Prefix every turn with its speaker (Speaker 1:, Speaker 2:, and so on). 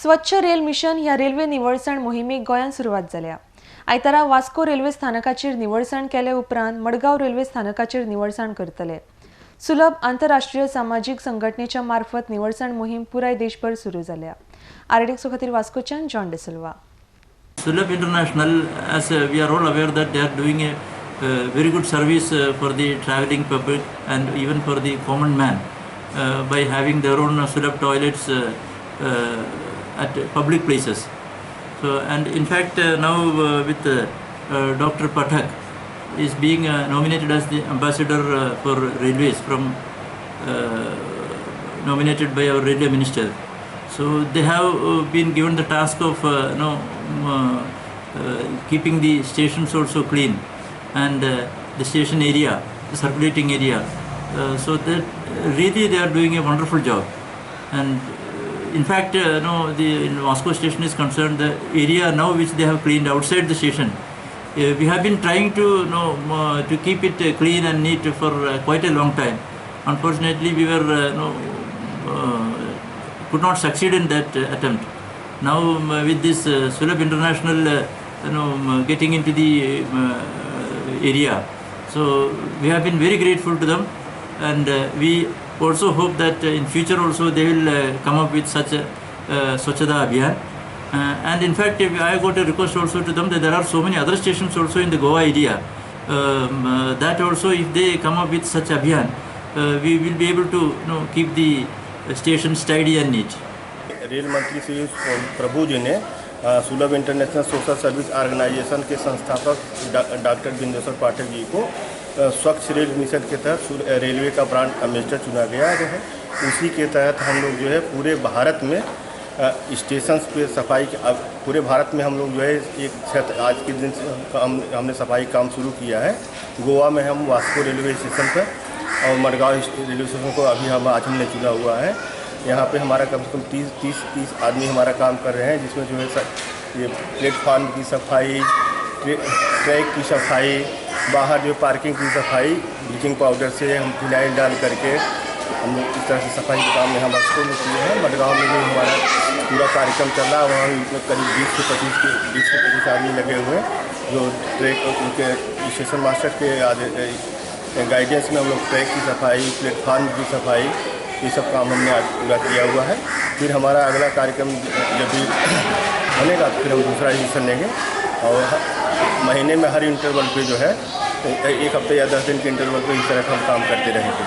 Speaker 1: स्वच्छ rail mission ह्या railway निवळसाण मोहिमेक गोंयांत सुरवात जाल्या। आयतारा वास्को रेल्वे स्थानकाचेर निवळसाण केले उपरांत मडगांव रेल्वे स्थानकाचेर निवळसाण करतले। सुलभ आंतरराष्ट्रीय सामाजीक संघटनेच्या मार्फत निवळसाण मोहीम पुराय देशभर सुरू जाल्या। आरडीएक्सो खातीर वास्कोच्यान John D'Silva.
Speaker 2: Sulabh International, as we are all aware that they are doing a very good service for the travelling public and even for the common man by having their own Sulabh toilets at public places. So, and in fact now with Dr. Pathak is being nominated as the ambassador for railways from nominated by our railway minister. So they have been given the task of keeping the stations also clean and the station area, the circulating area. So that really they are doing a wonderful job. And in fact, in Moscow station is concerned, the area now which they have cleaned outside the station, we have been trying to to keep it clean and neat for quite a long time. Unfortunately, we were could not succeed in that attempt. Now with this Sulabh International getting into the area, so we have been very grateful to them, and we also hope that in future also they will come up with such a Swachhata Abhiyan. And in fact, I got a request also to them that there are so many other stations also in the Goa area, that also if they come up with such Abhiyan, we will be able to keep the stations tidy and neat.
Speaker 3: Rail मंत्री श्री प्रभु जी ने सुलभ international social service organisation के संस्थापक doctor Bindeshwar Pathak ji को स्वच्छ rail mission के तहत railway का ब्रांड एम्बेसडर चुना गया है। उसी के तहत हम लोग जो है पूरे भारत में स्टेशन पे सफाई पूरे भारत में हम लोग जो है एक आज के दिन हमने सफाई काम शुरू किया है। गोवा में हम वास्को रेलवे स्टेशन पर और मडगांव रेलवे स्टेशन को अभी आज हमने चुना हुआ है। यहाँ पे हमारा कम से कम 30 आदमी हमारा काम कर रहे हैं, जिसमें जो है ये प्लेटफार्म की सफाई, ट्रैक की सफाई, बाहर जो पार्किंग की सफाई, ब्लीचिंग पाउडर से हम फिनाइल डाल करके हम लोग इस तरह से सफाई का काम यहाँ वास्को में किए हैं। मडगांव में भी हमारा पूरा कार्यक्रम चल रहा है। वहाँ करीब 20 से 25 आदमी लगे हुए हैं, जो ट्रैक उनके स्टेशन मास्टर के गाइडेंस में हम लोग ट्रैक की सफाई, प्लेटफार्म की सफाई, ये सब काम हमने आज पूरा किया हुआ है। फिर हमारा अगला कार्यक्रम जब भी बनेगा तो फिर हम दूसरा डिसीजन लेंगे, और महीने में हर इंटरवल पे जो है एक हफ्ते या 10 दिन के इंटरवल पे इस तरह का हम काम करते रहेंगे।